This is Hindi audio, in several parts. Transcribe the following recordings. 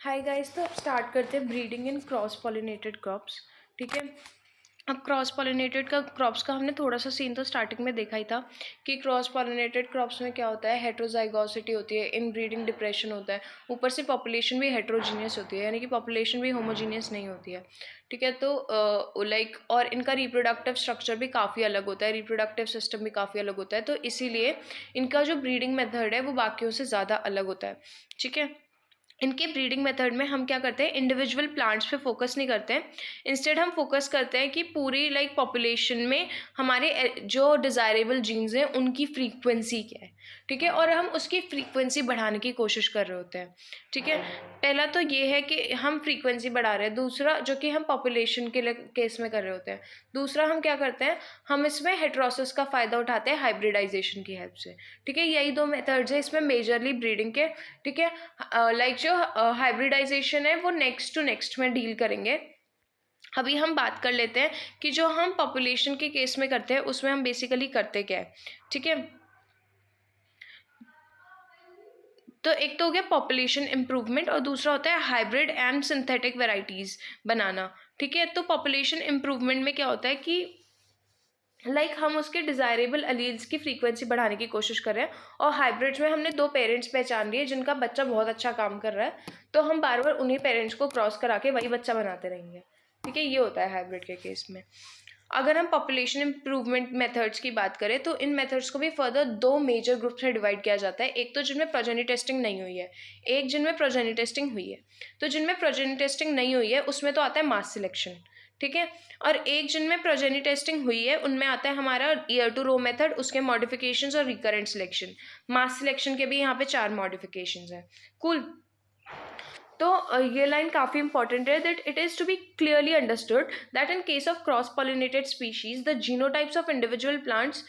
हाय गाइस, तो अब स्टार्ट करते हैं ब्रीडिंग इन क्रॉस पॉलिनेटेड क्रॉप्स। ठीक है। अब क्रॉस पॉलिनेटेड क्रॉप्स का हमने थोड़ा सा सीन तो स्टार्टिंग में देखा ही था कि क्रॉस पॉलिनेटेड क्रॉप्स में क्या होता है, हेट्रोजाइगोसिटी होती है, इन ब्रीडिंग डिप्रेशन होता है, ऊपर से पॉपुलेशन भी हेट्रोजीनियस होती है, यानी कि पॉपुलेशन भी होमोजीनियस नहीं होती है। ठीक है। तो लाइक और इनका रिप्रोडक्टिव स्ट्रक्चर भी काफ़ी अलग होता है, रिप्रोडक्टिव सिस्टम भी काफ़ी अलग होता है, तो इसीलिए इनका जो ब्रीडिंग मेथड है वो बाकियों से ज़्यादा अलग होता है। ठीक है। इनके ब्रीडिंग मेथड में हम क्या करते हैं, इंडिविजुअल प्लांट्स पे फोकस नहीं करते हैं। इंस्टेड हम फोकस करते हैं कि पूरी पॉपुलेशन में हमारे जो डिज़ायरेबल जीन्स हैं उनकी फ्रीक्वेंसी क्या है। ठीक है। और हम उसकी फ्रीक्वेंसी बढ़ाने की कोशिश कर रहे होते हैं। ठीक है। पहला तो ये है कि हम फ्रीक्वेंसी बढ़ा रहे हैं, दूसरा जो कि हम पॉपुलेशन के केस में कर रहे होते हैं। दूसरा हम क्या करते हैं, हम इसमें हेट्रोसिस का फ़ायदा उठाते हैं हाइब्रिडाइजेशन की हेल्प से। ठीक है। यही दो मेथड्स है इसमें मेजरली ब्रीडिंग के। ठीक है। जो हाइब्रिडाइजेशन है वो नेक्स्ट टू नेक्स्ट में डील करेंगे। अभी हम बात कर लेते हैं कि जो हम पॉपुलेशन के केस में करते हैं उसमें हम बेसिकली करते क्या है। ठीक है। तो एक तो हो गया पॉपुलेशन इम्प्रूवमेंट और दूसरा होता है हाइब्रिड एंड सिंथेटिक वेराइटीज़ बनाना। ठीक है। तो पॉपुलेशन इम्प्रूवमेंट में क्या होता है कि हम उसके डिज़ायरेबल अलील्स की फ्रीक्वेंसी बढ़ाने की कोशिश कर रहे हैं, और हाइब्रिड्स में हमने दो पेरेंट्स पहचान लिए जिनका बच्चा बहुत अच्छा काम कर रहा है, तो हम बार बार उन्हीं पेरेंट्स को क्रॉस करा के वही बच्चा बनाते रहेंगे। ठीक है। ये होता है हाइब्रिड के केस में। अगर हम पॉपुलेशन इम्प्रूवमेंट मेथड्स की बात करें तो इन मेथड्स को भी फर्दर दो मेजर ग्रुप्स में डिवाइड किया जाता है। एक तो जिनमें प्रोजेनी टेस्टिंग नहीं हुई है, एक जिनमें प्रोजेनी टेस्टिंग हुई है। तो जिनमें प्रोजेनी टेस्टिंग नहीं हुई है उसमें तो आता है मास सिलेक्शन। ठीक है। और एक जिनमें प्रोजेनी टेस्टिंग हुई है उनमें आता है हमारा ईयर टू रो मेथड, उसके मॉडिफिकेशंस और रिकरेंट सिलेक्शन। मास सिलेक्शन के भी यहाँ पे 4 मॉडिफिकेशंस हैं। कूल। तो ये लाइन काफ़ी इंपॉर्टेंट है, that it is to be clearly understood that in case of cross pollinated species the genotypes of individual plants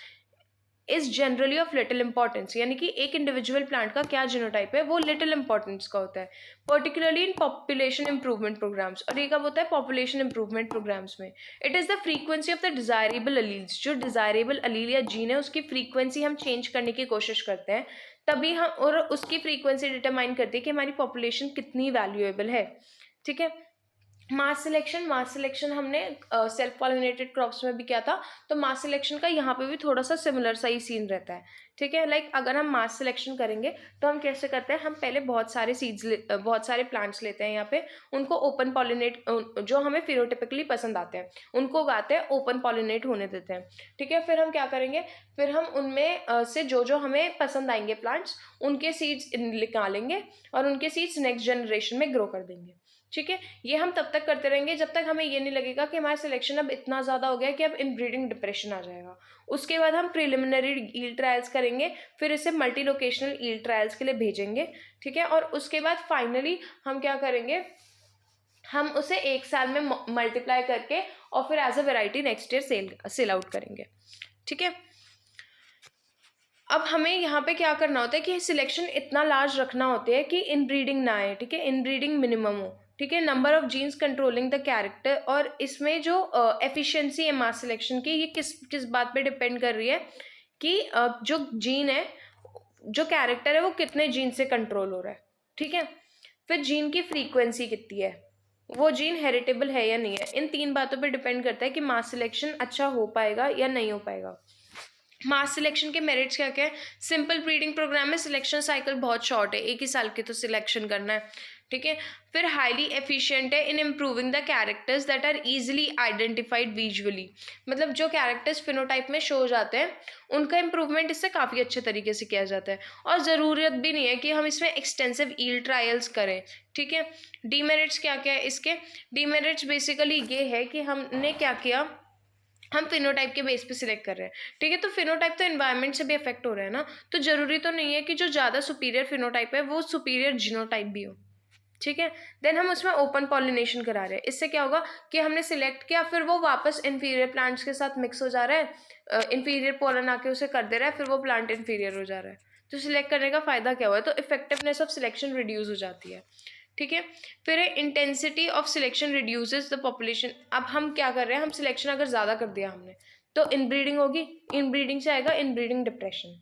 is generally of little importance. यानी कि एक इंडिविजुअल प्लांट का क्या जीनोटाइप है वो लिटिल इंपॉर्टेंस का होता है, particularly in population improvement programmes. और ये कब होता है, पॉपुलेशन इंप्रूवमेंट प्रोग्राम्स में। It is the frequency of the desirable alleles. जो डिजायरेबल अलील या जीन है उसकी फ्रीक्वेंसी हम चेंज करने की कोशिश करते हैं, तभी हम, और उसकी फ्रीक्वेंसी डिटरमाइन करती है कि हमारी पॉपुलेशन कितनी वैल्यूएबल है। ठीक है। मास सिलेक्शन हमने सेल्फ पॉलिनेटेड क्रॉप्स में भी किया था, तो मास सिलेक्शन का यहाँ पे भी थोड़ा सा सिमिलर सा ही सीन रहता है। ठीक है। अगर हम मास सिलेक्शन करेंगे तो हम कैसे करते हैं, हम पहले बहुत सारे बहुत सारे प्लांट्स लेते हैं यहाँ पे, उनको ओपन पॉलिनेट, जो हमें फिनोटिपिकली पसंद आते हैं उनको उगाते हैं, ओपन पॉलिनेट होने देते हैं। ठीक है। फिर हम क्या करेंगे, फिर हम उनमें से जो जो हमें पसंद आएंगे प्लांट्स, उनके सीड्स निकालेंगे और उनके सीड्स नेक्स्ट जनरेशन में ग्रो कर देंगे। ठीक है। ये हम तब तक करते रहेंगे जब तक हमें ये नहीं लगेगा कि हमारा सिलेक्शन अब इतना ज़्यादा हो गया कि अब इनब्रीडिंग डिप्रेशन आ जाएगा। उसके बाद हम प्रिलिमिनरी ईल्ड ट्रायल्स करेंगे, फिर इसे मल्टी लोकेशनल ईल्ड ट्रायल्स के लिए भेजेंगे। ठीक है। और उसके बाद फाइनली हम क्या करेंगे, हम उसे 1 साल में मल्टीप्लाई करके और फिर as a variety next year sell out करेंगे। ठीक है। अब हमें यहाँ पे क्या करना होता है कि सिलेक्शन इतना लार्ज रखना होता है कि इनब्रीडिंग ना आए। ठीक है। इनब्रीडिंग मिनिमम हो। ठीक है। Number of genes controlling the character, और इसमें जो एफिशिएंसी है मास सिलेक्शन की, ये किस किस बात पे डिपेंड कर रही है कि जो जीन है, जो कैरेक्टर है वो कितने जीन से कंट्रोल हो रहा है। ठीक है। फिर जीन की फ्रीक्वेंसी कितनी है, वो जीन हेरिटेबल है या नहीं है, इन 3 बातों पे डिपेंड करता है कि मास सिलेक्शन अच्छा हो पाएगा या नहीं हो पाएगा। मास सिलेक्शन के मेरिट्स क्या क्या है, सिंपल ब्रीडिंग प्रोग्राम में सिलेक्शन साइकिल बहुत शॉर्ट है, 1 ही साल की तो सिलेक्शन करना है। ठीक है। फिर हाईली एफिशिएंट है in improving the characters that are easily identified visually. मतलब जो कैरेक्टर्स फिनोटाइप में शो हो जाते हैं उनका इंप्रूवमेंट इससे काफ़ी अच्छे तरीके से किया जाता है, और ज़रूरत भी नहीं है कि हम इसमें एक्सटेंसिव ईल्ड ट्रायल्स करें। ठीक है। डीमेरिट्स क्या क्या है इसके, डीमेरिट्स बेसिकली ये है कि हमने क्या किया, हम फिनोटाइप के बेस पे सिलेक्ट कर रहे हैं। ठीक है। तो फिनोटाइप तो एनवायरनमेंट से भी अफेक्ट हो रहा है ना, तो जरूरी तो नहीं है कि जो ज़्यादा सुपीरियर फिनोटाइप है वो सुपीरियर जीनोटाइप भी हो। ठीक है। देन हम उसमें ओपन पॉलिनेशन करा रहे हैं, इससे क्या होगा कि हमने सिलेक्ट किया, फिर वो वापस इन्फीरियर प्लांट्स के साथ मिक्स हो जा रहा है, इन्फीरियर पोलन आके उसे कर दे रहा है, फिर वो प्लांट इन्फीरियर हो जा रहा है। तो सिलेक्ट करने का फ़ायदा क्या हुआ है, तो इफेक्टिवनेस ऑफ सिलेक्शन रिड्यूस हो जाती है। ठीक है। फिर intensity of selection reduces the population. अब हम क्या कर रहे हैं, हम सिलेक्शन अगर ज़्यादा कर दिया हमने तो इनब्रीडिंग होगी, इनब्रीडिंग से आएगा इनब्रीडिंग डिप्रेशन।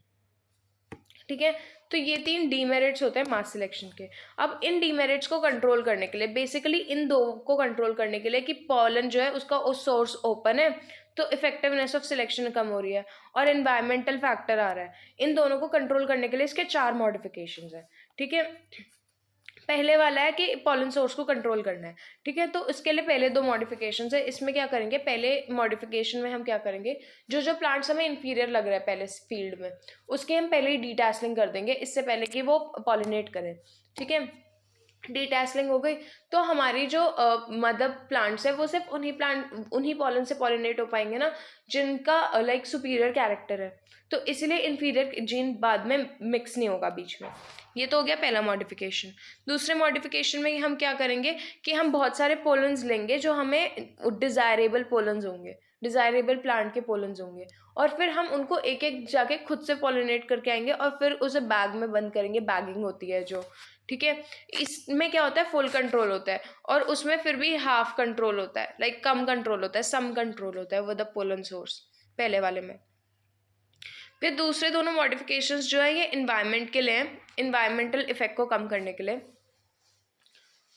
ठीक है। तो ये 3 डीमेरिट्स होते हैं मास सिलेक्शन के। अब इन डीमेरिट्स को कंट्रोल करने के लिए, बेसिकली इन दो को कंट्रोल करने के लिए कि पॉलन जो है उसका सोर्स ओपन है तो इफेक्टिवनेस ऑफ सिलेक्शन कम हो रही है और एनवायरमेंटल फैक्टर आ रहा है, इन दोनों को कंट्रोल करने के लिए इसके 4 मॉडिफिकेशंस हैं। ठीक है, पहले वाला है कि पॉलन सोर्स को कंट्रोल करना है। ठीक है, तो इसके लिए पहले 2 मॉडिफिकेशंस है। इसमें क्या करेंगे, पहले मॉडिफिकेशन में हम क्या करेंगे, जो जो प्लांट्स हमें इंफीरियर लग रहा है पहले फील्ड में, उसके हम पहले ही डीटैसलिंग कर देंगे इससे पहले कि वो पॉलिनेट करें। ठीक है, डीटैसलिंग हो गई तो हमारी जो मदर प्लांट्स है वो सिर्फ उन्हीं पॉलन से पॉलिनेट हो पाएंगे ना जिनका लाइक सुपीरियर कैरेक्टर है, तो इसलिए इन्फीरियर जीन बाद में मिक्स नहीं होगा बीच में। ये तो हो गया पहला मॉडिफिकेशन। दूसरे मॉडिफिकेशन में हम क्या करेंगे कि हम बहुत सारे पोलन्स लेंगे जो हमें डिज़ायरेबल पोलन्स होंगे, डिज़ायरेबल प्लांट के पोलन्स होंगे, और फिर हम उनको एक एक जाके खुद से पॉलिनेट करके आएंगे और फिर उसे बैग में बंद करेंगे, बैगिंग होती है जो। ठीक है, इसमें क्या होता है, फुल कंट्रोल होता है और उसमें फिर भी हाफ कंट्रोल होता है, लाइक कम कंट्रोल होता है, सम कंट्रोल होता है विद द पोलन सोर्स पहले वाले में। फिर दूसरे दोनों मॉडिफिकेशंस जो है ये इन्वायरमेंट के लिए, इन्वायरमेंटल इफेक्ट को कम करने के लिए।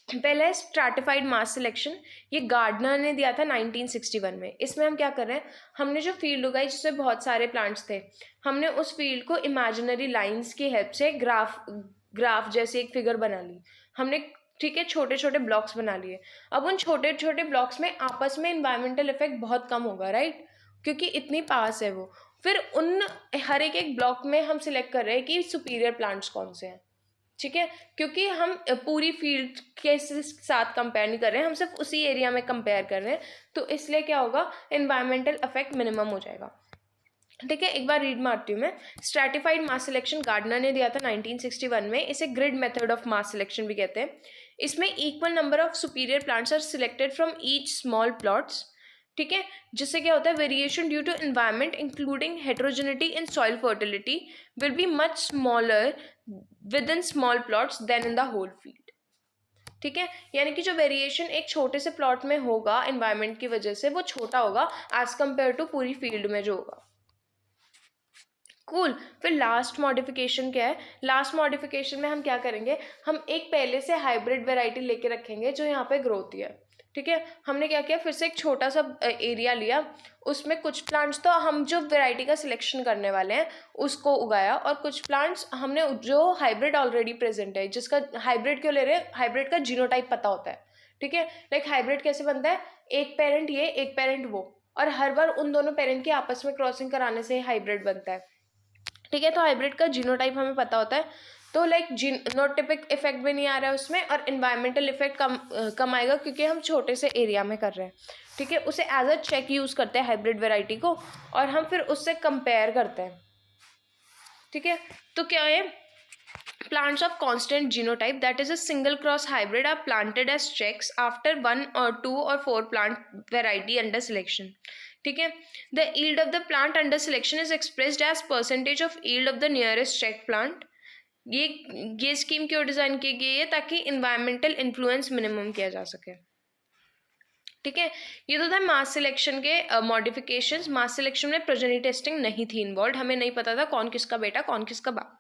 पहला है स्ट्रैटिफाइड मास सिलेक्शन, ये गार्डनर ने दिया था 1961 में। इसमें हम क्या कर रहे हैं, हमने जो फील्ड उगाई जिसमें बहुत सारे प्लांट्स थे, हमने उस फील्ड को इमेजिनरी लाइंस की हेल्प से ग्राफ जैसी एक फिगर बना ली हमने। ठीक है, छोटे छोटे ब्लॉक्स बना लिए। अब उन छोटे छोटे ब्लॉक्स में आपस में इन्वायरमेंटल इफेक्ट बहुत कम होगा, राइट, क्योंकि इतनी पास है वो। फिर उन हर एक ब्लॉक में हम सिलेक्ट कर रहे हैं कि सुपीरियर प्लांट्स कौन से हैं। ठीक है, क्योंकि हम पूरी फील्ड के साथ कंपेयर नहीं कर रहे हैं, हम सिर्फ उसी एरिया में कंपेयर कर रहे हैं, तो इसलिए क्या होगा, एनवायरमेंटल इफेक्ट मिनिमम हो जाएगा। ठीक है, एक बार रीड मारती हूँ मैं। स्ट्रैटिफाइड मास सिलेक्शन गार्डनर ने दिया था 1961 में। इसे grid method of mass selection भी कहते हैं। इसमें equal number of superior plants are selected from each small plots. ठीक है, जिससे क्या होता है, variation due to environment including heterogeneity in soil fertility will be much smaller within small plots than in the whole field. ठीक है, यानी कि जो वेरिएशन एक छोटे से प्लॉट में होगा एनवायरनमेंट की वजह से, वो छोटा होगा एज कम्पेयर टू पूरी फील्ड में जो होगा। कूल। फिर लास्ट मॉडिफिकेशन क्या है, लास्ट मॉडिफिकेशन में हम क्या करेंगे, हम एक पहले से हाइब्रिड वेराइटी लेके रखेंगे जो यहाँ पे ग्रो होती है। ठीक है, हमने क्या किया, फिर से एक छोटा सा एरिया लिया, उसमें कुछ प्लांट्स तो हम जो वेराइटी का सिलेक्शन करने वाले हैं उसको उगाया, और कुछ प्लांट्स हमने जो हाइब्रिड ऑलरेडी प्रेजेंट है, जिसका हाइब्रिड क्यों ले रहे हैं, हाइब्रिड का जीनोटाइप पता होता है। ठीक है, लाइक हाइब्रिड कैसे बनता है, एक पेरेंट ये एक पेरेंट वो, और हर बार उन दोनों पेरेंट की आपस में क्रॉसिंग कराने से हाइब्रिड बनता है। ठीक है, तो हाइब्रिड का जीनोटाइप हमें पता होता है, तो लाइक जीनोटिपिक इफेक्ट भी नहीं आ रहा है उसमें, और इन्वायरमेंटल इफेक्ट कम आएगा क्योंकि हम छोटे से एरिया में कर रहे हैं। ठीक है, उसे एज अ चेक यूज़ करते हैं हाइब्रिड वेराइटी को, और हम फिर उससे कंपेयर करते हैं। ठीक है, तो क्या है, plants of constant genotype, that is a single cross hybrid, are planted as checks after 1 or 2 or 4 plant variety under selection. ठीक है, the yield of the plant under selection is expressed as percentage of yield of the nearest check plant. ये स्कीम क्यों डिज़ाइन की गई है, ताकि इन्वायरमेंटल इन्फ्लुएंस मिनिमम किया जा सके। ठीक है, ये तो था मास सिलेक्शन के मॉडिफिकेशंस। मास सिलेक्शन में प्रोजेनी टेस्टिंग नहीं थी इन्वॉल्व, हमें नहीं पता था कौन किसका बेटा कौन किसका बाप।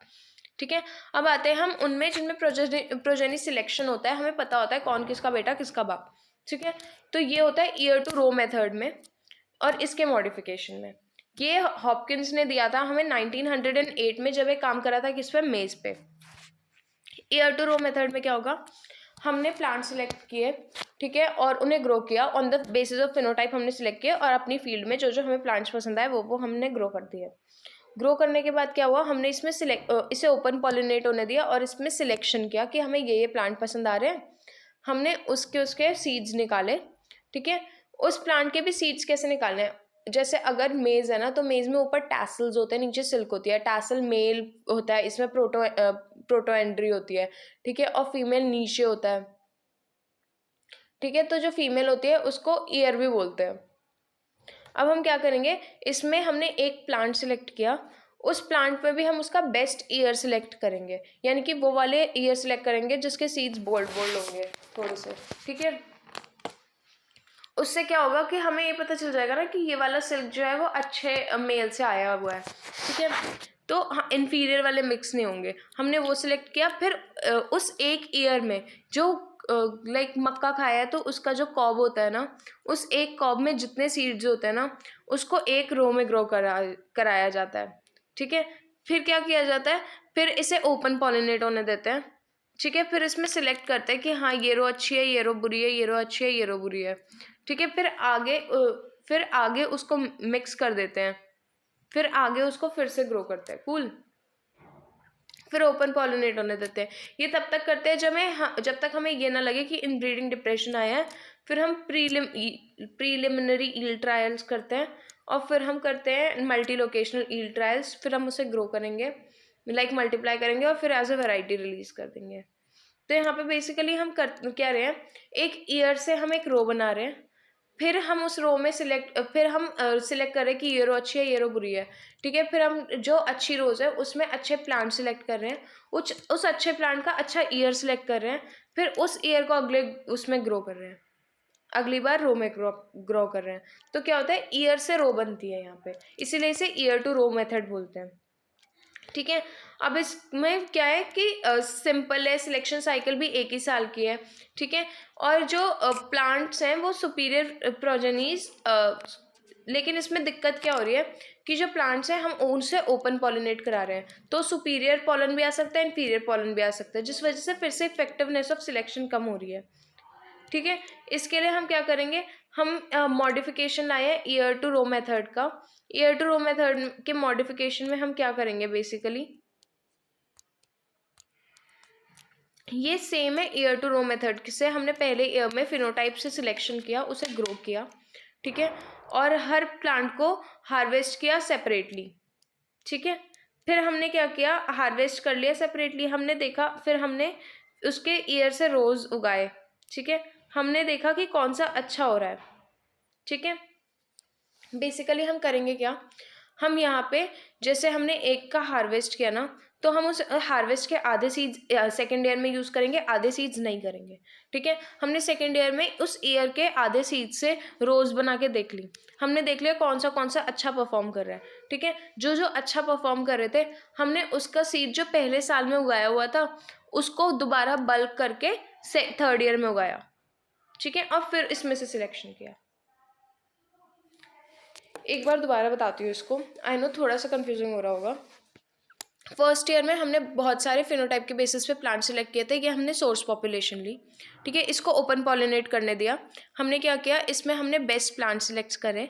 ठीक है, अब आते हैं हम उनमें जिनमें प्रोजेनी सिलेक्शन होता है, हमें पता होता है कौन किसका बेटा किसका बाप। ठीक है, तो ये होता है ईयर टू रो मेथड में, और इसके मॉडिफिकेशन में ये हॉपकिंस ने दिया था हमें 1908 में, जब एक काम करा था किस पे, मेज पे। ईयर टू रो मेथड में क्या होगा, हमने प्लांट सिलेक्ट किए, ठीक है, और उन्हें ग्रो किया on the basis of phenotype, हमने सिलेक्ट किया, और अपनी फील्ड में जो जो हमें प्लांट्स पसंद आए वो हमने ग्रो कर दिया। ग्रो करने के बाद क्या हुआ, हमने इसमें इसे ओपन पॉलिनेट होने दिया और इसमें सिलेक्शन किया कि हमें ये प्लांट पसंद आ रहे हैं, हमने उसके सीड्स निकाले। ठीक है, उस प्लांट के भी सीड्स कैसे निकालने हैं, जैसे अगर मेज़ है ना, तो मेज़ में ऊपर टैसल्स होते हैं, नीचे सिल्क होती है, टैसल मेल होता है, इसमें प्रोटोएंड्री होती है। ठीक है, और फीमेल नीचे होता है। ठीक है, तो जो फीमेल होती है उसको ईयर भी बोलते हैं। अब हम क्या करेंगे, इसमें हमने एक प्लांट सिलेक्ट किया, उस प्लांट में भी हम उसका बेस्ट ईयर सिलेक्ट करेंगे, यानी कि वो वाले ईयर सिलेक्ट करेंगे जिसके सीड्स बोल्ड होंगे थोड़े से। ठीक है, उससे क्या होगा कि हमें ये पता चल जाएगा ना कि ये वाला सिल्क जो है वो अच्छे मेल से आया हुआ है। ठीक है, तो हाँ, इन्फीरियर वाले मिक्स नहीं होंगे। हमने वो सिलेक्ट किया। फिर उस एक ईयर में जो लाइक मक्का खाया है तो उसका जो कॉब होता है ना, उस एक कॉब में जितने सीड्स होते हैं ना, उसको एक रो में ग्रो कराया जाता है। ठीक है, फिर क्या किया जाता है, फिर इसे ओपन पॉलिनेट होने देते हैं। ठीक है, फिर इसमें सिलेक्ट करते हैं कि हाँ ये रो अच्छी है, ये रो बुरी है, ये रो अच्छी है, ये रो बुरी है। ठीक है, फिर आगे उसको मिक्स कर देते हैं, फिर आगे उसको फिर से ग्रो करते हैं। कूल। फिर ओपन पॉलिनेट होने देते हैं। ये तब तक करते हैं जब तक हमें ये ना लगे कि इनब्रीडिंग डिप्रेशन आया है। फिर हम प्रीलिमिनरी ईल्ड ट्रायल्स करते हैं, और फिर हम करते हैं मल्टी लोकेशनल ईल्ड ट्रायल्स। फिर हम उसे ग्रो करेंगे, लाइक मल्टीप्लाई करेंगे, और फिर एज अ वैरायटी रिलीज कर देंगे। तो यहाँ पे बेसिकली हम क्या रहे हैं, एक ईयर से हम एक रो बना रहे हैं। फिर हम उस रो में सिलेक्ट करें कि ये रो अच्छी है, ये रो बुरी है। ठीक है, फिर हम जो अच्छी रोज है उसमें अच्छे प्लांट सिलेक्ट कर रहे हैं, उस अच्छे प्लांट का अच्छा ईयर सिलेक्ट कर रहे हैं, फिर उस ईयर को अगले उसमें ग्रो कर रहे हैं, अगली बार रो में ग्रो कर रहे हैं। तो क्या होता है, ईयर से रो बनती है यहाँ पे, इसीलिए इसे ईयर टू रो मेथड बोलते हैं। ठीक है, अब इसमें क्या है कि सिंपल है, सिलेक्शन साइकिल भी एक ही साल की है। ठीक है, और जो प्लांट्स हैं वो सुपीरियर प्रोजेनीज, लेकिन इसमें दिक्कत क्या हो रही है कि जो प्लांट्स हैं हम उनसे ओपन पॉलिनेट करा रहे हैं, तो सुपीरियर पॉलन भी आ सकता है, इन्फीरियर पॉलन भी आ सकता है, जिस वजह से फिर से इफेक्टिवनेस ऑफ सिलेक्शन कम हो रही है। ठीक है, इसके लिए हम क्या करेंगे, हम मॉडिफिकेशन लाए हैं ईयर टू रो मेथड का। ईयर टू रो मेथड के मॉडिफिकेशन में हम क्या करेंगे, बेसिकली ये सेम है ईयर टू रो मेथड से। हमने पहले ईयर में फिनोटाइप से सिलेक्शन किया, उसे ग्रो किया। ठीक है, और हर प्लांट को हार्वेस्ट किया सेपरेटली। ठीक है, फिर हमने क्या किया, हार्वेस्ट कर लिया सेपरेटली, हमने देखा, फिर हमने उसके ईयर से रोज उगाए। ठीक है, हमने देखा कि कौन सा अच्छा हो रहा है। ठीक है, बेसिकली हम करेंगे क्या, हम यहाँ पे जैसे हमने एक का हार्वेस्ट किया ना, तो हम उस हार्वेस्ट के आधे सीड्स सेकेंड ईयर में यूज़ करेंगे, आधे सीड्स नहीं करेंगे। ठीक है, हमने सेकेंड ईयर में उस ईयर के आधे सीड से रोज बना के देख ली, हमने देख लिया कौन सा अच्छा परफॉर्म कर रहा है। ठीक है, जो जो अच्छा परफॉर्म कर रहे थे, हमने उसका सीड जो पहले साल में उगाया हुआ था उसको दोबारा बल्क करके थर्ड ईयर में उगाया। ठीक है, और फिर इसमें से सिलेक्शन किया। एक बार दोबारा बताती हूँ इसको, आई नो थोड़ा सा कंफ्यूजिंग हो रहा होगा। फर्स्ट ईयर में हमने बहुत सारे फिनोटाइप के बेसिस पे प्लांट सेलेक्ट किए थे, ये हमने सोर्स पॉपुलेशन ली। ठीक है, इसको ओपन पॉलिनेट करने दिया। हमने क्या किया, इसमें हमने बेस्ट प्लांट सेलेक्ट करें,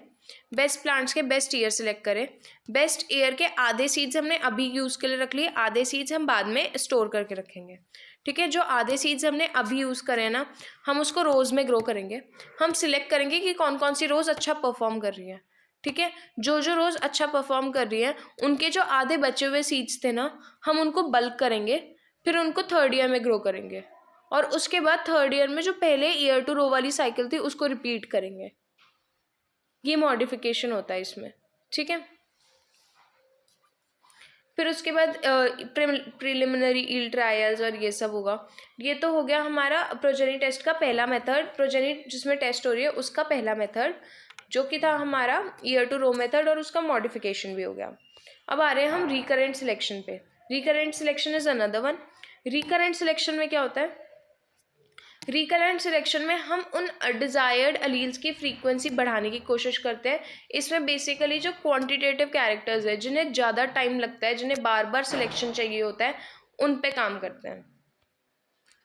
बेस्ट प्लांट्स के बेस्ट ईयर सेलेक्ट करें। बेस्ट ईयर के आधे सीड्स हमने अभी यूज़ के लिए रख लिए, आधे सीड्स हम बाद में स्टोर करके रखेंगे। ठीक है, जो आधे सीड्स हमने अभी यूज़ करे हैं ना, हम उसको रोज़ में ग्रो करेंगे। हम सिलेक्ट करेंगे कि कौन कौन सी रोज़ अच्छा परफॉर्म कर रही है। ठीक है, जो जो रोज़ अच्छा परफॉर्म कर रही है उनके जो आधे बचे हुए सीड्स थे ना, हम उनको बल्क करेंगे, फिर उनको थर्ड ईयर में ग्रो करेंगे, और उसके बाद थर्ड ईयर में जो पहले ईयर टू रो वाली साइकिल थी उसको रिपीट करेंगे। ये मॉडिफिकेशन होता है इसमें। ठीक है, फिर उसके बाद प्रिलिमिनरी ईल्ड ट्रायल्स और ये सब होगा। ये तो हो गया हमारा प्रोजेनी टेस्ट का पहला मेथड, प्रोजेनी जिसमें टेस्ट हो रही है उसका पहला मेथड, जो कि था हमारा ईयर टू रो मेथड, और उसका मॉडिफिकेशन भी हो गया। अब आ रहे हैं हम रिकरेंट सिलेक्शन पे। Recurrent selection is another one. Recurrent selection में क्या होता है, रिकरेंट सिलेक्शन में हम उन डिज़ायर्ड अलील्स की फ्रीक्वेंसी बढ़ाने की कोशिश करते हैं। इसमें बेसिकली जो क्वांटिटेटिव कैरेक्टर्स है, जिन्हें ज़्यादा टाइम लगता है, जिन्हें बार बार सिलेक्शन चाहिए होता है, उन पे काम करते हैं।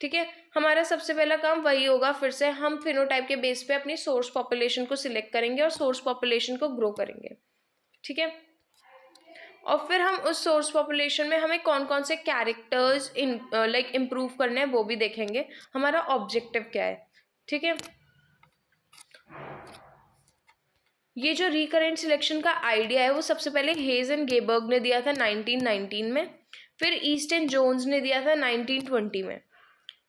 ठीक है, हमारा सबसे पहला काम वही होगा, फिर से हम फिनोटाइप के बेस पे अपनी सोर्स पॉपुलेशन को सिलेक्ट करेंगे और सोर्स पॉपुलेशन को ग्रो करेंगे। ठीक है, और फिर हम उस सोर्स पॉपुलेशन में हमें कौन कौन से कैरेक्टर्स लाइक इम्प्रूव करने हैं वो भी देखेंगे, हमारा ऑब्जेक्टिव क्या है। ठीक है, ये जो रिकरेंट सिलेक्शन का आइडिया है वो सबसे पहले हेज एंड गेबर्ग ने दिया था 1919 में, फिर ईस्ट एंड जोन्स ने दिया था 1920 में।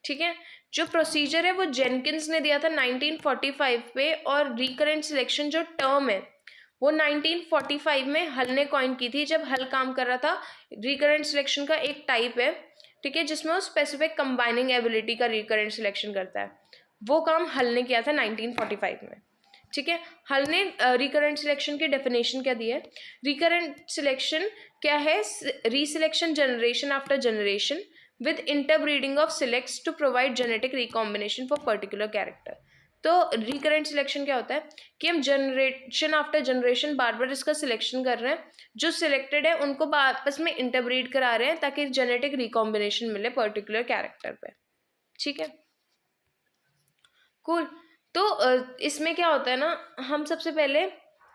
ठीक है, जो प्रोसीजर है वो जेनकिंस ने दिया था 1945 पे, और रिकरेंट सिलेक्शन जो टर्म है वो 1945 में हल ने कॉइन की थी, जब हल काम कर रहा था। रिकरेंट सिलेक्शन का एक टाइप है, ठीक है, जिसमें वो स्पेसिफिक कंबाइनिंग एबिलिटी का रिकरेंट सिलेक्शन करता है, वो काम हल ने किया था 1945 में। ठीक है। हल ने रिकरेंट सिलेक्शन की डेफिनेशन क्या दी है? रिकरेंट सिलेक्शन क्या है? Reselection generation after generation with interbreeding of selects to provide genetic recombination for particular character. तो रिकरेंट सिलेक्शन क्या होता है कि हम जनरेशन आफ्टर जनरेशन बार बार इसका सिलेक्शन कर रहे हैं, जो सिलेक्टेड है उनको आपस में इंटरब्रीड करा रहे हैं ताकि जेनेटिक रिकॉम्बिनेशन मिले पर्टिकुलर कैरेक्टर पे। ठीक है, कूल। तो इसमें क्या होता है ना, हम सबसे पहले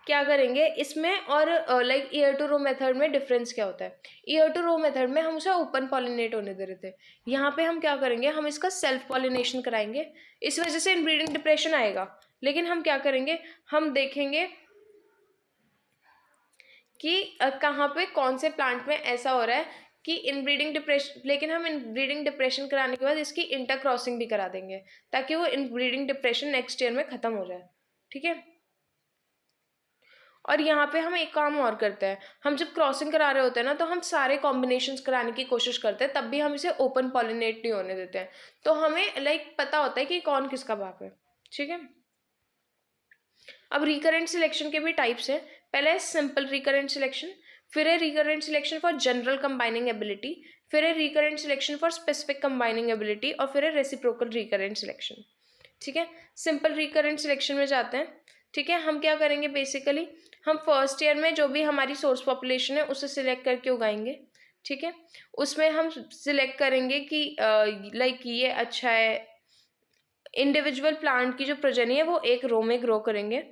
क्या करेंगे इसमें, और like ear to row method में डिफरेंस क्या होता है? ईयर टू रो मेथड में हम उसे ओपन पॉलिनेट होने दे रहे थे, यहाँ पे हम क्या करेंगे, हम इसका सेल्फ पॉलिनेशन कराएंगे। इस वजह से इनब्रीडिंग डिप्रेशन आएगा, लेकिन हम क्या करेंगे, हम देखेंगे कि कहाँ पे कौन से प्लांट में ऐसा हो रहा है कि इनब्रीडिंग डिप्रेशन, लेकिन हम इनब्रीडिंग डिप्रेशन कराने के बाद इसकी इंटर क्रॉसिंग भी करा देंगे ताकि वो इनब्रीडिंग डिप्रेशन नेक्स्ट ईयर में खत्म हो जाए। ठीक है, और यहाँ पे हम एक काम और करते हैं, हम जब क्रॉसिंग करा रहे होते हैं ना तो हम सारे कॉम्बिनेशंस कराने की कोशिश करते हैं, तब भी हम इसे ओपन पॉलिनेट नहीं होने देते हैं, तो हमें लाइक पता होता है कि कौन किसका बाप है। ठीक है, अब रिकरेंट सिलेक्शन के भी टाइप्स हैं। पहले है सिंपल रिकरेंट सिलेक्शन, फिर है recurrent selection for general combining ability, फिर है recurrent selection for specific combining ability, और फिर है रेसिप्रोकल रिकरेंट सिलेक्शन। ठीक है, सिंपल रिकरेंट सिलेक्शन में जाते हैं। ठीक है, हम क्या करेंगे बेसिकली, हम फर्स्ट ईयर में जो भी हमारी सोर्स पॉपुलेशन है उसे सिलेक्ट करके उगाएंगे। ठीक है, उसमें हम सिलेक्ट करेंगे कि लाइक ये अच्छा है, इंडिविजुअल प्लांट की जो प्रजनी है वो एक रो में ग्रो करेंगे।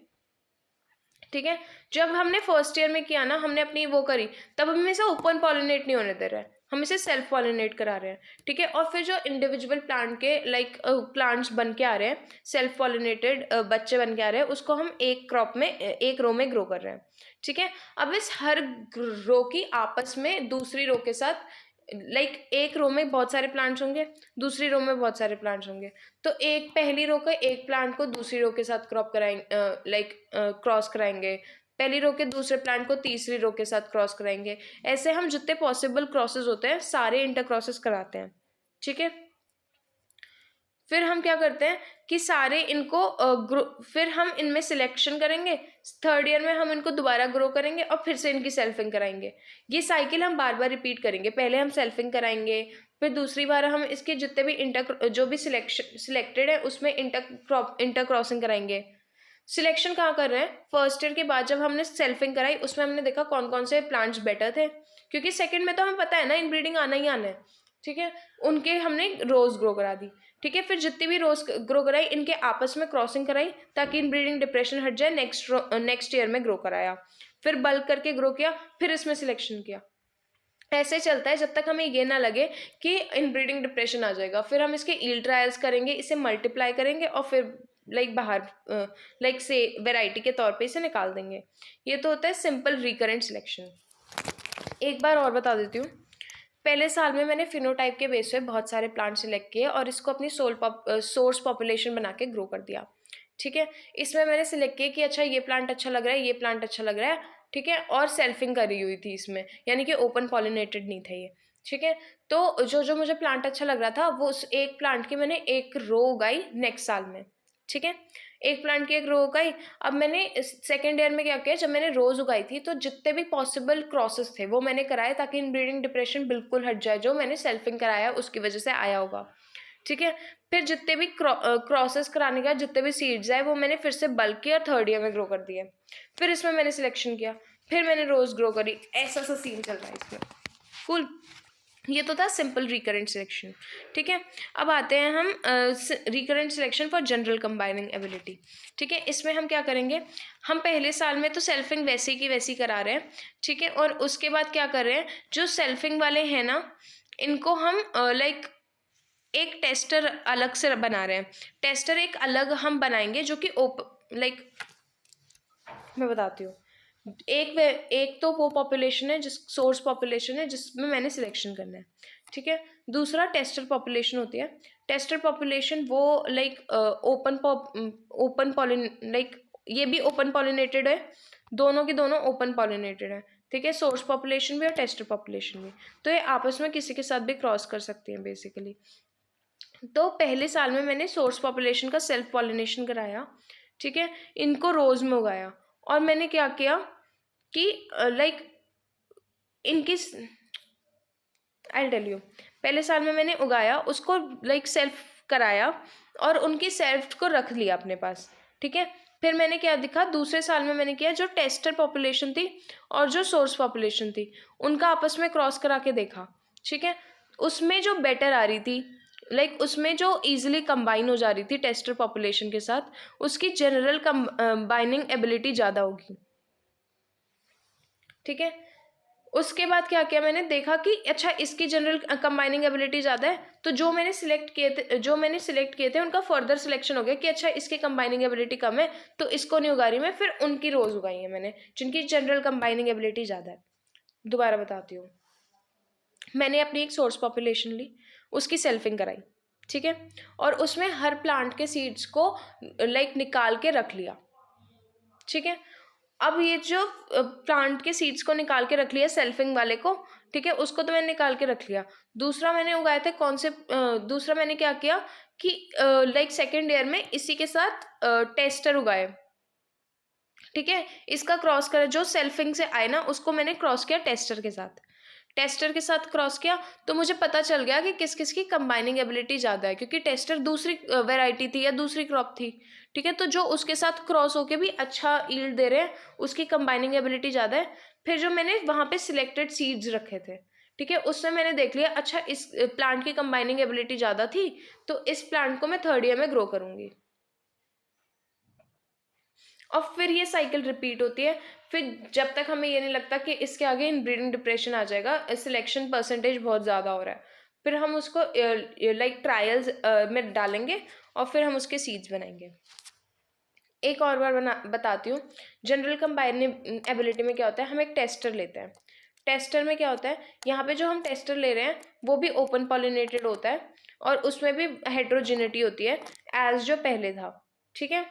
ठीक है, जब हमने फर्स्ट ईयर में किया ना, हमने अपनी वो करी, तब हम इसे ओपन पॉलिनेट नहीं होने दे रहे हैं, हम इसे सेल्फ पॉलिनेट करा रहे हैं। ठीक है, और फिर जो इंडिविजुअल प्लांट के लाइक प्लांट्स बन के आ रहे हैं, सेल्फ पॉलिनेटेड बच्चे बन के आ रहे हैं, उसको हम एक क्रॉप में एक रो में ग्रो कर रहे हैं। ठीक है, अब इस हर रो की आपस में दूसरी रो के साथ लाइक एक रो में बहुत सारे प्लांट्स होंगे, दूसरी रो में बहुत सारे प्लांट्स होंगे, तो एक पहली रो के एक प्लांट को दूसरी रो के साथ क्रॉप कराएंगे, लाइक क्रॉस कराएंगे, पहली रो के दूसरे प्लांट को तीसरी रो के साथ क्रॉस कराएंगे। ऐसे हम जितने पॉसिबल क्रॉसेस होते हैं सारे इंटर क्रॉसेस कराते हैं। ठीक है, फिर हम क्या करते हैं कि सारे इनको फिर हम इनमें सिलेक्शन करेंगे, थर्ड ईयर में हम इनको दोबारा ग्रो करेंगे और फिर से इनकी सेल्फिंग कराएंगे। ये साइकिल हम बार बार रिपीट करेंगे, पहले हम सेल्फिंग कराएंगे, फिर दूसरी बार हम इसके जितने भी जो भी सिलेक्टेड है उसमें इंटर क्रॉसिंग कराएंगे। सिलेक्शन कहाँ कर रहे हैं, फर्स्ट ईयर के बाद जब हमने सेल्फिंग कराई उसमें हमने देखा कौन कौन से प्लांट्स बेटर थे, क्योंकि सेकंड में तो हमें पता है ना इनब्रीडिंग आना ही आना है। ठीक है, उनके हमने रोज ग्रो करा दी। ठीक है, फिर जितनी भी रोज ग्रो कराई इनके आपस में क्रॉसिंग कराई ताकि इनब्रीडिंग डिप्रेशन हट जाए, नेक्स्ट ईयर में ग्रो कराया, फिर बल्क करके ग्रो किया, फिर इसमें सिलेक्शन किया। ऐसे चलता है जब तक हमें ये ना लगे कि इनब्रीडिंग डिप्रेशन आ जाएगा, फिर हम इसके ईल्ड ट्रायल्स करेंगे, इसे मल्टीप्लाई करेंगे और फिर लाइक बाहर लाइक से वेराइटी के तौर पे इसे निकाल देंगे। ये तो होता है सिंपल रिकरेंट सिलेक्शन। एक बार और बता देती हूँ, पहले साल में मैंने फिनोटाइप के बेस पे बहुत सारे प्लांट सिलेक्ट किए और इसको अपनी सोर्स पॉपुलेशन बना के ग्रो कर दिया। ठीक है, इसमें मैंने सिलेक्ट किया कि अच्छा ये प्लांट अच्छा लग रहा है, ये प्लांट अच्छा लग रहा है। ठीक है, और सेल्फिंग करी हुई थी इसमें, यानी कि ओपन पॉलिनेटेड नहीं था ये। ठीक है, तो जो जो मुझे प्लांट अच्छा लग रहा था वो उस एक प्लांट की मैंने एक रो उगाई नेक्स्ट साल में। ठीक है, एक प्लांट की एक रो उगाई। अब मैंने सेकेंड ईयर में क्या किया, जब मैंने रोज उगाई थी तो जितने भी पॉसिबल क्रॉसेस थे वो मैंने कराए ताकि इनब्रीडिंग डिप्रेशन बिल्कुल हट जाए, जो मैंने सेल्फिंग कराया उसकी वजह से आया होगा। ठीक है, फिर जितने भी क्रॉसेस कराने का जितने भी सीड्स है वो मैंने फिर से बल्क किया और थर्ड ईयर में ग्रो कर दिए, फिर इसमें मैंने सिलेक्शन किया, फिर मैंने रोज ग्रो करी। ऐसा सा सीन चल रहा है इसमें। कूल, ये तो था सिंपल रिकरेंट सिलेक्शन। ठीक है, अब आते हैं हम recurrent selection for general combining ability. ठीक है, इसमें हम क्या करेंगे, हम पहले साल में तो सेल्फिंग वैसे की वैसी करा रहे हैं। ठीक है, और उसके बाद क्या कर रहे हैं, जो सेल्फिंग वाले हैं ना इनको हम लाइक एक टेस्टर अलग से बना रहे हैं। टेस्टर एक अलग हम बनाएंगे जो कि लाइक मैं बताती हूँ, एक तो वो पॉपुलेशन है जिस सोर्स पॉपुलेशन है जिसमें मैंने सिलेक्शन करना है। ठीक है, दूसरा टेस्टर पॉपुलेशन होती है। टेस्टर पॉपुलेशन वो लाइक लाइक ये भी ओपन पॉलिनेटेड है, दोनों की दोनों ओपन पॉलिनेटेड है। ठीक है, सोर्स पॉपुलेशन भी और टेस्टर पॉपुलेशन भी, तो ये आपस में किसी के साथ भी क्रॉस कर सकती हैं बेसिकली। तो पहले साल में मैंने सोर्स पॉपुलेशन का सेल्फ पॉलिनेशन कराया। ठीक है, इनको रोज़ में उगाया। और मैंने क्या किया कि लाइक इनकी आई टेल यू, पहले साल में मैंने उगाया उसको, लाइक सेल्फ कराया और उनकी सेल्फ को रख लिया अपने पास। ठीक है, फिर मैंने क्या दिखा, दूसरे साल में मैंने किया, जो टेस्टर पॉपुलेशन थी और जो सोर्स पॉपुलेशन थी उनका आपस में क्रॉस करा के देखा। ठीक है, उसमें जो बेटर आ रही थी, लाइक उसमें जो इजीली कंबाइन हो जा रही थी टेस्टर पॉपुलेशन के साथ, उसकी जनरल कंबाइनिंग एबिलिटी ज़्यादा होगी। ठीक है, उसके बाद क्या किया, मैंने देखा कि अच्छा इसकी जनरल कंबाइनिंग एबिलिटी ज़्यादा है, तो जो मैंने सिलेक्ट किए थे उनका फर्दर सिलेक्शन हो गया कि अच्छा इसकी कंबाइनिंग एबिलिटी कम है तो इसको नहीं उगा रही मैं, फिर उनकी रोज़ उगाई है मैंने जिनकी जनरल कंबाइनिंग एबिलिटी ज़्यादा है। दोबारा बताती हूँ, मैंने अपनी एक सोर्स पॉपुलेशन ली, उसकी सेल्फिंग कराई। ठीक है, और उसमें हर प्लांट के सीड्स को लाइक निकाल के रख लिया। ठीक है, अब ये जो प्लांट के सीड्स को निकाल के रख लिया सेल्फिंग वाले को, ठीक है, उसको तो मैंने निकाल के रख लिया। दूसरा मैंने उगाए थे कौन से, दूसरा मैंने क्या किया कि लाइक सेकेंड ईयर में इसी के साथ टेस्टर उगाए। ठीक है, इसका क्रॉस कर, जो सेल्फिंग से आए ना उसको मैंने क्रॉस किया टेस्टर के साथ। टेस्टर के साथ क्रॉस किया तो मुझे पता चल गया कि किस किस की कंबाइनिंग एबिलिटी ज़्यादा है, क्योंकि टेस्टर दूसरी वैरायटी थी या दूसरी क्रॉप थी। ठीक है, तो जो उसके साथ क्रॉस होके भी अच्छा ईल्ड दे रहे हैं उसकी कंबाइनिंग एबिलिटी ज़्यादा है। फिर जो मैंने वहाँ पे सिलेक्टेड सीड्स रखे थे, ठीक है, उसमें मैंने देख लिया अच्छा इस प्लांट की कंबाइनिंग एबिलिटी ज़्यादा थी तो इस प्लांट को मैं थर्ड ईयर में ग्रो करूँगी। और फिर ये साइकिल रिपीट होती है। फिर जब तक हमें ये नहीं लगता कि इसके आगे इनब्रीडिंग डिप्रेशन आ जाएगा, सिलेक्शन परसेंटेज बहुत ज़्यादा हो रहा है, फिर हम उसको लाइक ट्रायल्स में डालेंगे और फिर हम उसके सीड्स बनाएंगे। एक और बार बताती हूँ, जनरल कंबाइनिंग एबिलिटी में क्या होता है, हम एक टेस्टर लेते हैं। टेस्टर में क्या होता है, यहाँ पे जो हम टेस्टर ले रहे हैं वो भी ओपन पॉलिनेटेड होता है और उसमें भी हेट्रोजिनिटी होती है एज जो पहले था। ठीक है,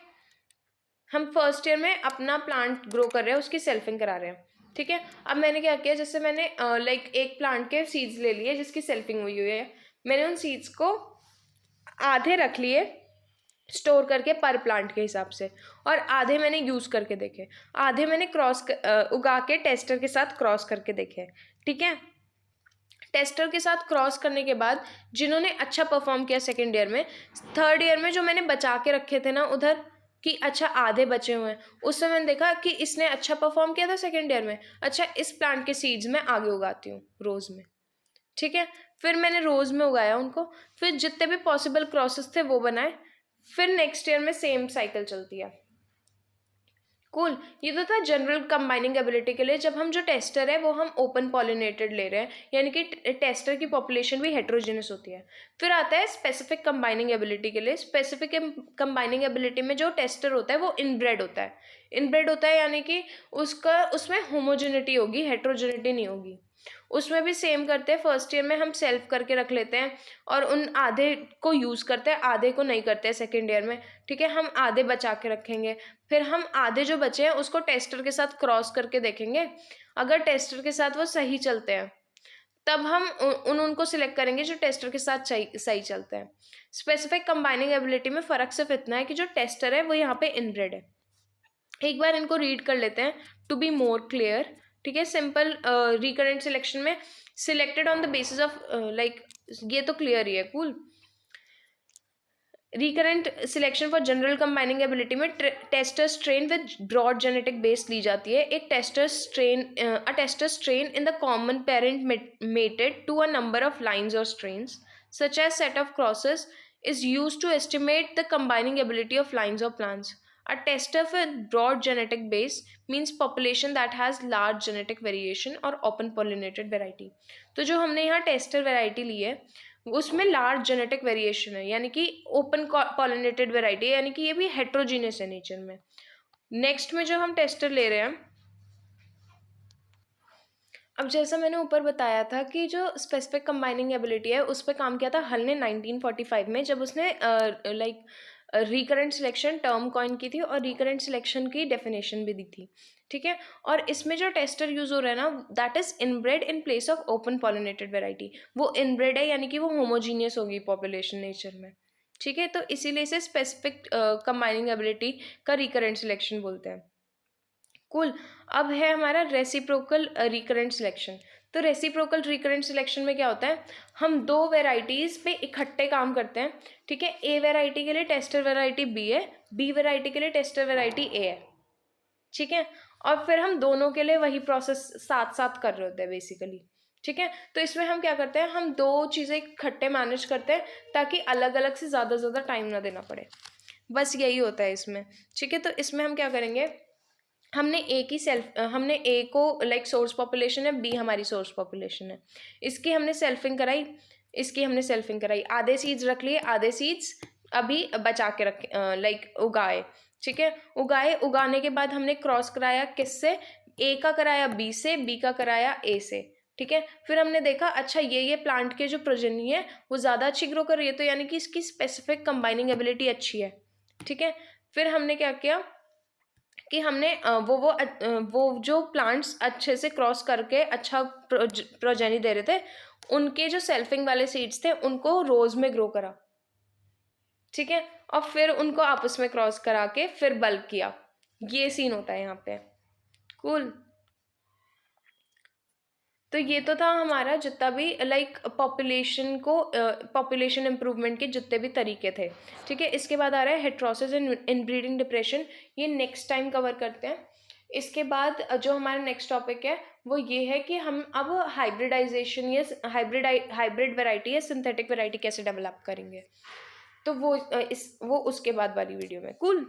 हम फर्स्ट ईयर में अपना प्लांट ग्रो कर रहे हैं, उसकी सेल्फिंग करा रहे हैं। ठीक है, अब मैंने क्या किया, जैसे मैंने लाइक एक प्लांट के सीड्स ले लिए जिसकी सेल्फिंग हुई हुई है, मैंने उन सीड्स को आधे रख लिए स्टोर करके पर प्लांट के हिसाब से, और आधे मैंने यूज़ करके देखे, आधे मैंने उगा के टेस्टर के साथ क्रॉस करके देखे। ठीक है, टेस्टर के साथ क्रॉस करने के बाद जिन्होंने अच्छा परफॉर्म किया सेकेंड ईयर में, थर्ड ईयर में जो मैंने बचा के रखे थे ना उधर कि अच्छा आधे बचे हुए हैं, उससे मैंने देखा कि इसने अच्छा परफॉर्म किया था सेकेंड ईयर में, अच्छा इस प्लांट के सीड्स मैं आगे उगाती हूँ रोज़ में। ठीक है, फिर मैंने रोज़ में उगाया उनको, फिर जितने भी पॉसिबल क्रॉसेस थे वो बनाए, फिर नेक्स्ट ईयर में सेम साइकिल चलती है। कूल, ये तो था जनरल कंबाइनिंग एबिलिटी के लिए। जब हम जो टेस्टर है वो हम ओपन पॉलिनेटेड ले रहे हैं, यानी कि टेस्टर की पॉपुलेशन भी हेट्रोजेनस होती है। फिर आता है स्पेसिफिक कंबाइनिंग एबिलिटी के लिए। स्पेसिफिक कंबाइनिंग एबिलिटी में जो टेस्टर होता है वो इनब्रेड होता है। इनब्रेड होता है यानी कि उसमें होमोजेनिटी होगी, हेट्रोजेनिटी नहीं होगी। उसमें भी सेम करते हैं, फर्स्ट ईयर में हम सेल्फ करके रख लेते हैं और उन आधे को यूज़ करते हैं, आधे को नहीं करते हैं सेकेंड ईयर में। ठीक है, हम आधे बचा के रखेंगे, फिर हम आधे जो बचे हैं उसको टेस्टर के साथ क्रॉस करके देखेंगे। अगर टेस्टर के साथ वो सही चलते हैं तब हम उनको सिलेक्ट करेंगे जो टेस्टर के साथ सही चलते हैं। स्पेसिफिक कंबाइनिंग एबिलिटी में फ़र्क सिर्फ इतना है कि जो टेस्टर है वो यहाँ पे इनब्रेड है। एक बार इनको रीड कर लेते हैं टू बी मोर क्लियर। ठीक है, सिंपल रिकरेंट सिलेक्शन में selected on the basis of like, ये तो क्लियर ही है। Cool, recurrent selection for general combining ability में tester strain with broad genetic base ली जाती है। एक tester strain in the common parent mated to a number of lines और strains such as set of crosses is used to estimate the combining ability of lines or plants. A tester with broad genetic base means population that has large genetic variation or open pollinated variety. तो जो हमने यहाँ टेस्टर वेराइटी ली है उसमें लार्ज जेनेटिक वेरिएशन है, यानी कि ओपन पॉलिनेटेड वेराइटी है, यानी कि ये भी हेट्रोजीनियस है नेचर में। नेक्स्ट में जो हम टेस्टर ले रहे हैं, अब जैसा मैंने ऊपर बताया था कि जो स्पेसिफिक कंबाइनिंग एबिलिटी है उस पर काम किया था हल ने 1945 में, जब उसने like recurrent selection term coin की थी और रिकरेंट सिलेक्शन की डेफिनेशन भी दी थी। ठीक है, और इसमें जो टेस्टर यूज़ हो रहा है ना that is inbred in place of open pollinated variety. वो इनब्रेड है यानी कि वो होमोजीनियस होगी पॉपुलेशन नेचर में। ठीक है, तो इसीलिए इसे स्पेसिफिक कंबाइनिंग एबिलिटी का रिकरेंट सिलेक्शन बोलते हैं। कूल। अब है हमारा रेसिप्रोकल रिकरेंट सिलेक्शन। तो रेसिप्रोकल रिकरेंट सिलेक्शन में क्या होता है, हम दो वेराइटीज़ पे इकट्ठे काम करते हैं। ठीक है, ए वेराइटी के लिए टेस्टर वेराइटी बी है, बी वेराइटी के लिए टेस्टर वेराइटी ए है। ठीक है, और फिर हम दोनों के लिए वही प्रोसेस साथ साथ कर रहे होते हैं बेसिकली। ठीक है, तो इसमें हम क्या करते हैं, हम दो चीज़ें इकट्ठे मैनेज करते हैं ताकि अलग अलग से ज़्यादा टाइम ना देना पड़े, बस यही होता है इसमें। ठीक है, तो इसमें हम क्या करेंगे, हमने ए को लाइक सोर्स पॉपुलेशन है, बी हमारी सोर्स पॉपुलेशन है, इसकी हमने सेल्फिंग कराई, इसकी हमने सेल्फिंग कराई, आधे सीड्स रख लिए, आधे सीड्स अभी बचा के रखे, लाइक उगाए। ठीक है, उगाने के बाद हमने क्रॉस कराया किससे, ए का कराया बी से, बी का कराया ए से। ठीक है, फिर हमने देखा अच्छा ये प्लांट के जो प्रोजेनी है वो ज़्यादा अच्छी ग्रो कर रही है, तो यानी कि इसकी स्पेसिफिक कंबाइनिंग एबिलिटी अच्छी है। ठीक है, फिर हमने क्या किया कि हमने वो जो प्लांट्स अच्छे से क्रॉस करके अच्छा प्रोजेनी दे रहे थे, उनके जो सेल्फिंग वाले सीड्स थे उनको रोज में ग्रो करा। ठीक है, और फिर उनको आपस में क्रॉस करा के फिर बल्क किया। ये सीन होता है यहाँ पे। कूल। तो ये तो था हमारा जितना भी लाइक पॉपुलेशन इम्प्रूवमेंट के जितने भी तरीके थे। ठीक है, इसके बाद आ रहा है हेट्रोसिस एंड इनब्रीडिंग डिप्रेशन, ये नेक्स्ट टाइम कवर करते हैं। इसके बाद जो हमारा नेक्स्ट टॉपिक है वो ये है कि हम अब हाइब्रिडाइजेशन या हाइब्रिड वैरायटी या सिंथेटिक वैरायटी कैसे डेवलप करेंगे, तो वो उसके बाद वाली वीडियो में। कूल।